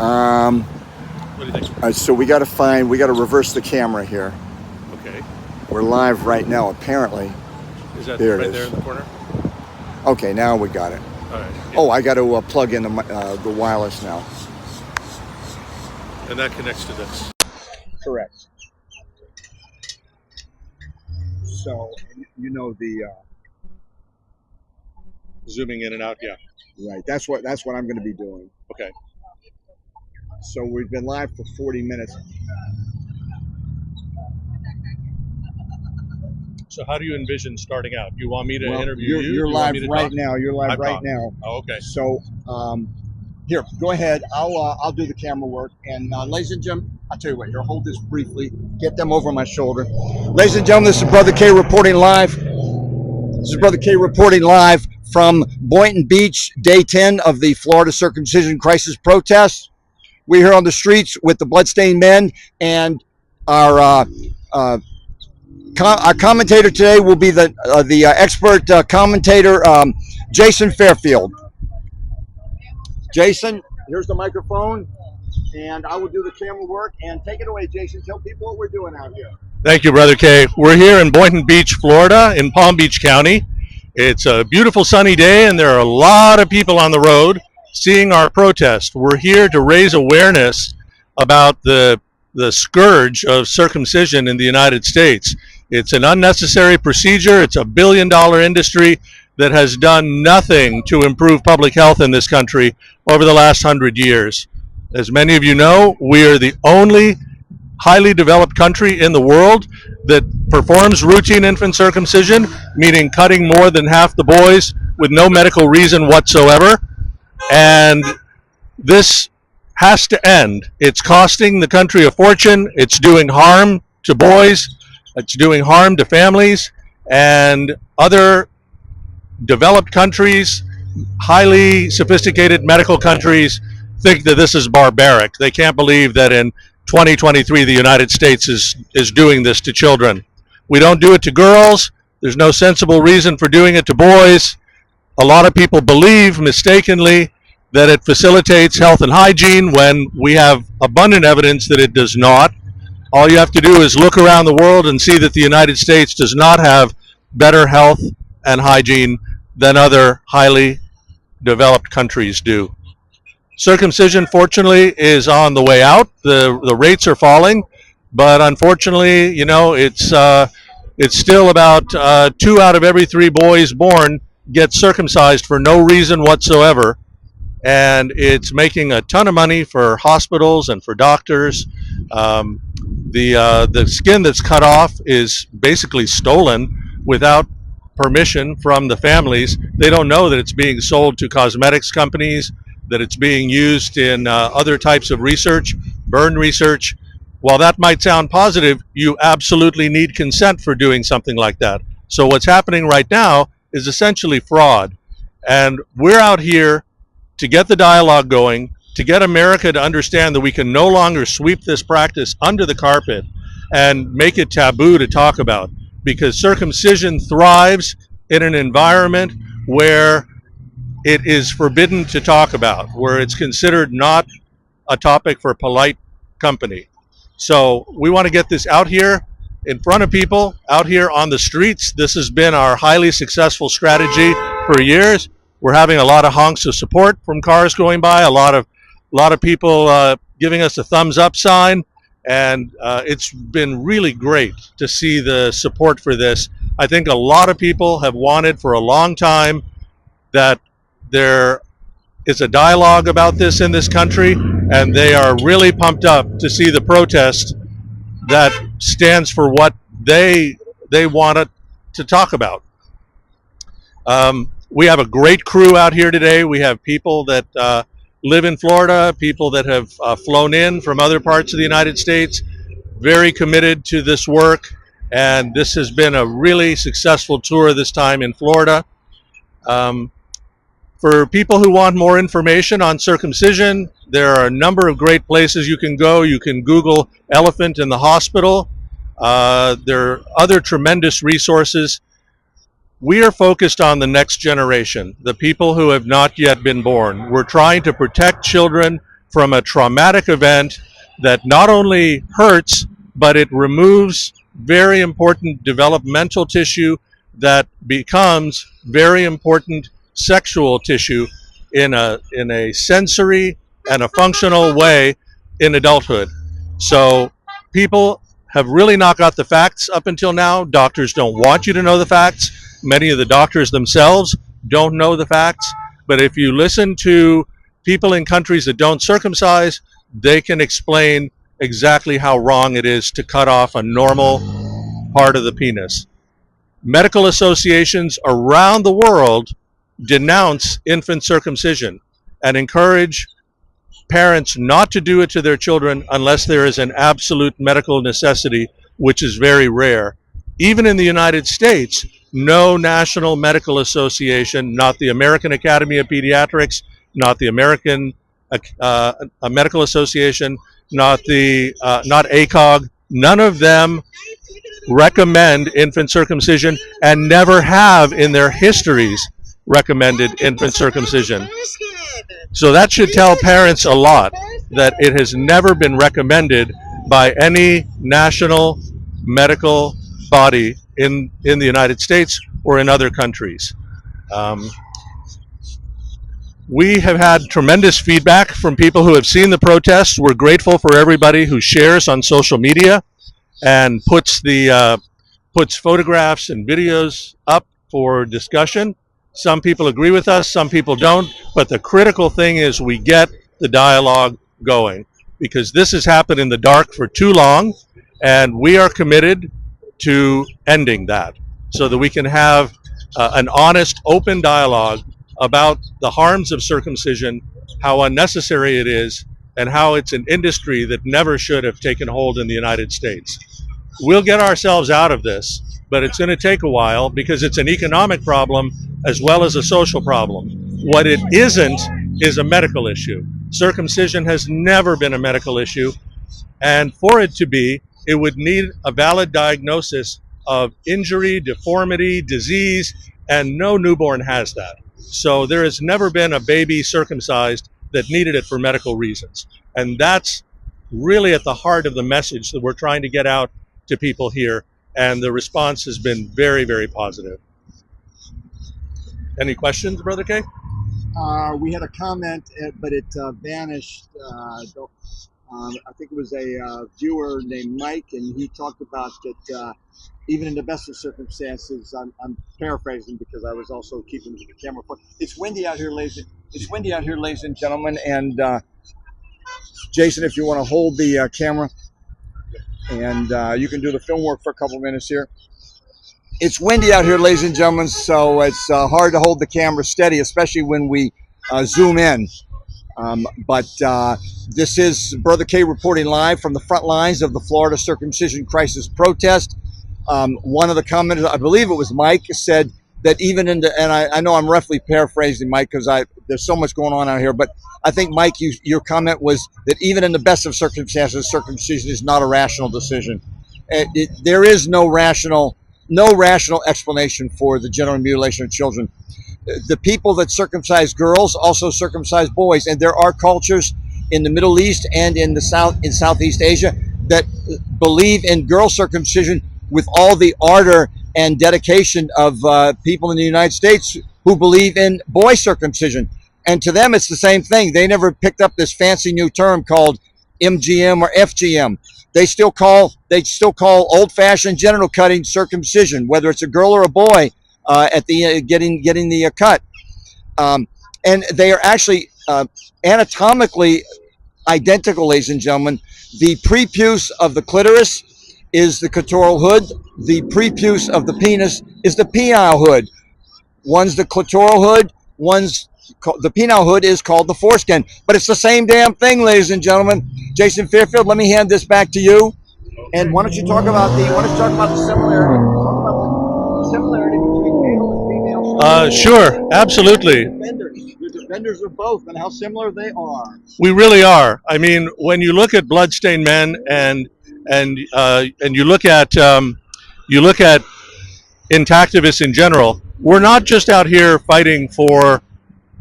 What do you think? So we got to reverse the camera here. Okay. We're live right now, apparently. Is that There it right is. there in the corner? Okay, now we got it. All right. Yeah. Oh, I got to plug in the wireless now. And that connects to this. Correct. So, you know the Zooming in and out, yeah. right. That's what I'm going to be doing. Okay. So we've been live for 40 minutes. So how do you envision starting out? You want me to interview you? You're You want live me to right talk? now. You're live I'm right talking. now. Oh, okay. So, here, go ahead. I'll do the camera work. And ladies and gentlemen, I'll tell you what. Here, hold this briefly. Get them over my shoulder. Ladies and gentlemen, this is Brother K reporting live. This is Brother K reporting live from Boynton Beach, day 10 of the Florida circumcision crisis protests. We're here on the streets with the bloodstained men, and our commentator today will be the expert commentator, Jason Fairfield. Jason, here's the microphone, and I will do the camera work. And take it away, Jason. Tell people what we're doing out here. Thank you, Brother K. We're here in Boynton Beach, Florida, in Palm Beach County. It's a beautiful sunny day, and there are a lot of people on the road seeing our protest. We're here to raise awareness about the scourge of circumcision in the United States. It's an unnecessary procedure. It's a billion-dollar industry that has done nothing to improve public health in this country over the last 100 years. As many of you know, we are the only highly developed country in the world that performs routine infant circumcision, meaning cutting more than half the boys with no medical reason whatsoever. And this has to end. It's costing the country a fortune. It's doing harm to boys. It's doing harm to families. And other developed countries, highly sophisticated medical countries, think that this is barbaric. They can't believe that in 2023 the United States is doing this to children. We don't do it to girls. There's no sensible reason for doing it to boys. A lot of people believe mistakenly that it facilitates health and hygiene when we have abundant evidence that it does not. All you have to do is look around the world and see that the United States does not have better health and hygiene than other highly developed countries do. Circumcision, fortunately, is on the way out. The rates are falling, but unfortunately, you know, it's still about 2 out of every 3 boys born get circumcised for no reason whatsoever, and it's making a ton of money for hospitals and for doctors. The skin that's cut off is basically stolen without permission from the families. They don't know that it's being sold to cosmetics companies, that it's being used in other types of research, burn research. While that might sound positive, you absolutely need consent for doing something like that. So what's happening right now is essentially fraud. And we're out here to get the dialogue going, to get America to understand that we can no longer sweep this practice under the carpet and make it taboo to talk about, because circumcision thrives in an environment where it is forbidden to talk about, where it's considered not a topic for polite company. So we want to get this out here in front of people, out here on the streets. This has been our highly successful strategy for years. We're having a lot of honks of support from cars going by, a lot of people giving us a thumbs up sign, and it's been really great to see the support for this. I think a lot of people have wanted for a long time that there is a dialogue about this in this country, and they are really pumped up to see the protest that stands for what they want it to talk about. We have a great crew out here today. We have people that live in Florida, people that have flown in from other parts of the United States, very committed to this work, and this has been a really successful tour this time in Florida. For people who want more information on circumcision, there are a number of great places you can go. You can Google elephant in the hospital. There are other tremendous resources. We are focused on the next generation, the people who have not yet been born. We're trying to protect children from a traumatic event that not only hurts, but it removes very important developmental tissue that becomes very important sexual tissue in a sensory and a functional way in adulthood. So people have really not got the facts up until now. Doctors don't want you to know the facts. Many of the doctors themselves don't know the facts. But if you listen to people in countries that don't circumcise, they can explain exactly how wrong it is to cut off a normal part of the penis. Medical associations around the world denounce infant circumcision and encourage parents not to do it to their children unless there is an absolute medical necessity, which is very rare. Even in the United States, no national medical association, not the American Academy of Pediatrics, not the American Medical Association, not ACOG, none of them recommend infant circumcision and never have in their histories recommended infant circumcision. So that should tell parents a lot, that it has never been recommended by any national medical body in the United States or in other countries. We have had tremendous feedback from people who have seen the protests. We're grateful for everybody who shares on social media and puts photographs and videos up for discussion. Some people agree with us, some people don't, but the critical thing is we get the dialogue going, because this has happened in the dark for too long, and we are committed to ending that so that we can have an honest, open dialogue about the harms of circumcision, how unnecessary it is, and how it's an industry that never should have taken hold in the United States. We'll get ourselves out of this, but it's going to take a while because it's an economic problem as well as a social problem. What it isn't is a medical issue. Circumcision has never been a medical issue, and for it to be, it would need a valid diagnosis of injury, deformity, disease, and no newborn has that. So there has never been a baby circumcised that needed it for medical reasons. And that's really at the heart of the message that we're trying to get out to people here, and the response has been very, very positive. Any questions, Brother Kay? We had a comment, but it vanished. I think it was a viewer named Mike, and he talked about that even in the best of circumstances, I'm paraphrasing because I was also keeping the camera. It's windy out here, ladies and gentlemen. And Jason, if you want to hold the camera, and you can do the film work for a couple minutes here. It's windy out here, ladies and gentlemen, so it's hard to hold the camera steady, especially when we zoom in. But this is Brother K reporting live from the front lines of the Florida circumcision crisis protest. One of the commenters, I believe it was Mike, said that even in the, and I know I'm roughly paraphrasing Mike because there's so much going on out here, but I think Mike, your comment was that even in the best of circumstances, circumcision is not a rational decision. There is no rational explanation for the genital mutilation of children. The people that circumcise girls also circumcise boys, and there are cultures in the Middle East and in Southeast Asia that believe in girl circumcision with all the ardor and dedication of people in the United States who believe in boy circumcision. And to them, it's the same thing. They never picked up this fancy new term called MGM or FGM. They still call old-fashioned genital cutting circumcision, whether it's a girl or a boy at the getting the cut. And they are actually anatomically identical, ladies and gentlemen. The prepuce of the clitoris is the clitoral hood. The prepuce of the penis is the penile hood. One's the clitoral hood. The penile hood is called the foreskin. But it's the same damn thing, ladies and gentlemen. Jason Fairfield, let me hand this back to you. And why don't you talk about the similarity? Talk about the similarity between male and female. Sure, absolutely. You're defenders of both, and how similar they are. We really are. I mean, when you look at bloodstained men and you look at intactivists in general, we're not just out here fighting for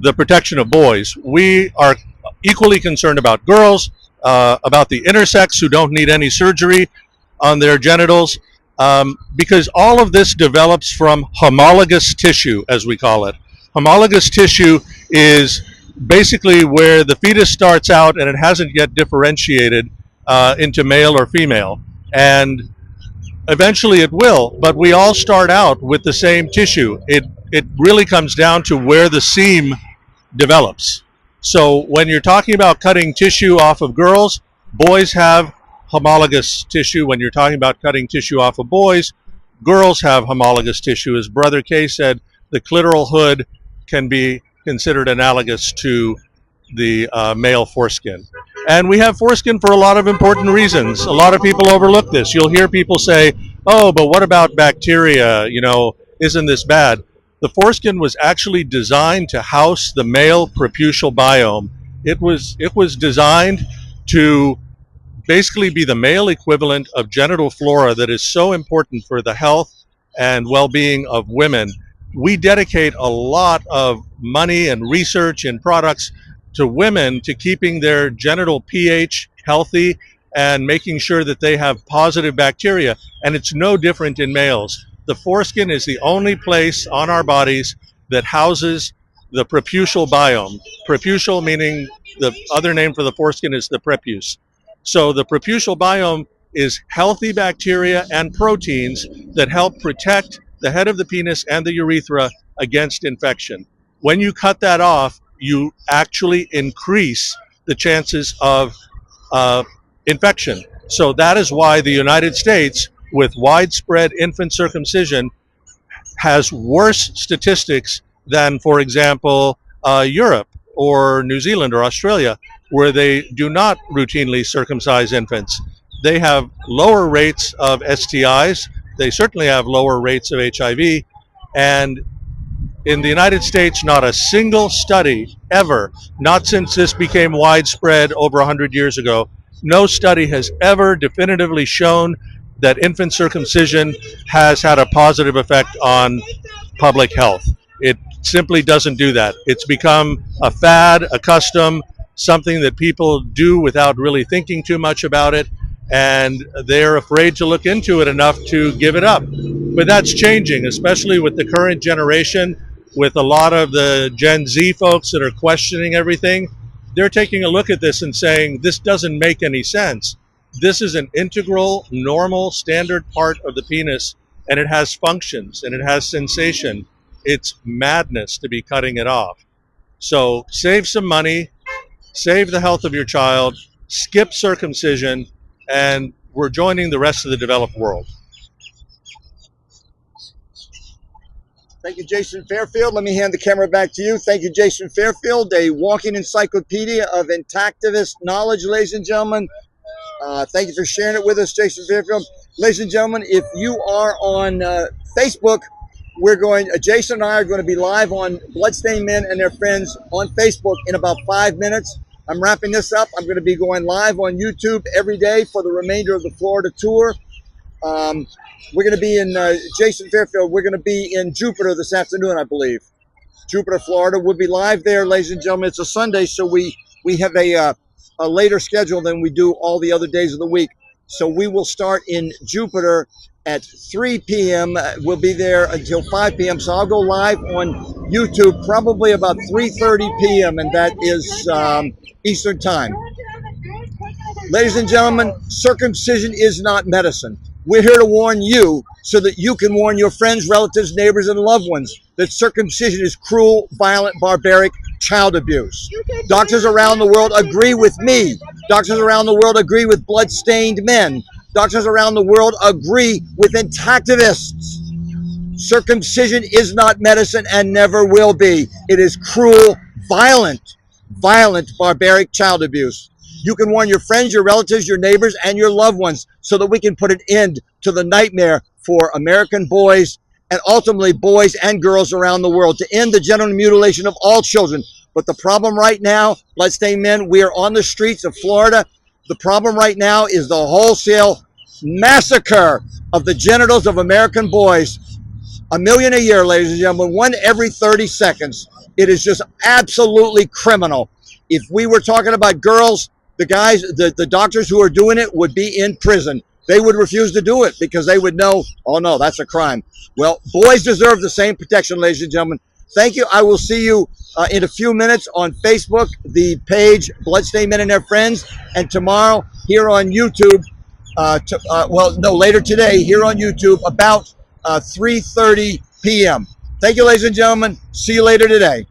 the protection of boys. We are equally concerned about girls, about the intersex who don't need any surgery on their genitals, because all of this develops from homologous tissue, as we call it. Homologous tissue is basically where the fetus starts out and it hasn't yet differentiated into male or female. And eventually it will, but we all start out with the same tissue. It really comes down to where the seam develops. So when you're talking about cutting tissue off of girls, boys have homologous tissue. When you're talking about cutting tissue off of boys, girls have homologous tissue. As Brother Kay said, the clitoral hood can be considered analogous to the male foreskin. And we have foreskin for a lot of important reasons. A lot of people overlook this. You'll hear people say, oh, but what about bacteria? You know, isn't this bad? The foreskin was actually designed to house the male preputial biome. It was designed to basically be the male equivalent of genital flora that is so important for the health and well-being of women. We dedicate a lot of money and research and products to women to keeping their genital pH healthy and making sure that they have positive bacteria. And it's no different in males. The foreskin is the only place on our bodies that houses the preputial biome. Preputial meaning the other name for the foreskin is the prepuce. So the preputial biome is healthy bacteria and proteins that help protect the head of the penis and the urethra against infection. When you cut that off, you actually increase the chances of infection. So that is why the United States, with widespread infant circumcision, has worse statistics than, for example, Europe or New Zealand or Australia, where they do not routinely circumcise infants. They have lower rates of STIs. They certainly have lower rates of HIV. And in the United States, not a single study ever, not since this became widespread over 100 years ago, no study has ever definitively shown that infant circumcision has had a positive effect on public health. It simply doesn't do that. It's become a fad, a custom, something that people do without really thinking too much about it, and they're afraid to look into it enough to give it up. But that's changing, especially with the current generation, with a lot of the Gen Z folks that are questioning everything. They're taking a look at this and saying, this doesn't make any sense. This is an integral, normal, standard part of the penis, and it has functions, and it has sensation. It's madness to be cutting it off. So save some money, save the health of your child, skip circumcision, and we're joining the rest of the developed world. Thank you, Jason Fairfield. Let me hand the camera back to you. Thank you, Jason Fairfield, a walking encyclopedia of intactivist knowledge, ladies and gentlemen. Thank you for sharing it with us, Jason Fairfield. Ladies and gentlemen, if you are on Facebook, Jason and I are going to be live on Bloodstained Men and Their Friends on Facebook in about 5 minutes. I'm wrapping this up. I'm going to be going live on YouTube every day for the remainder of the Florida tour. We're going to be in, Jason Fairfield, we're going to be in Jupiter this afternoon, I believe. Jupiter, Florida. We'll be live there, ladies and gentlemen. It's a Sunday, so we have a later schedule than we do all the other days of the week. So we will start in Jupiter at 3 p.m. We'll be there until 5 p.m. So I'll go live on YouTube probably about 3:30 p.m. and that is Eastern time. Ladies and gentlemen, circumcision is not medicine. We're here to warn you so that you can warn your friends, relatives, neighbors, and loved ones that circumcision is cruel, violent, barbaric child abuse. Doctors around the world agree with me. Doctors around the world agree with blood-stained men. Doctors around the world agree with intactivists. Circumcision is not medicine and never will be. It is cruel, violent, barbaric child abuse. You can warn your friends, your relatives, your neighbors, and your loved ones so that we can put an end to the nightmare for American boys and ultimately boys and girls around the world, to end the genital mutilation of all children. But the problem right now, bloodstained men, we are on the streets of Florida. The problem right now is the wholesale massacre of the genitals of American boys. 1 million a year, ladies and gentlemen, 1 every 30 seconds. It is just absolutely criminal. If we were talking about girls, the guys, the doctors who are doing it would be in prison. They would refuse to do it because they would know, oh no, that's a crime. Well, boys deserve the same protection, ladies and gentlemen. Thank you. I will see you in a few minutes on Facebook, the page Bloodstained Men and Their Friends, and tomorrow here on YouTube. Later today here on YouTube about 3:30 p.m. Thank you, ladies and gentlemen. See you later today.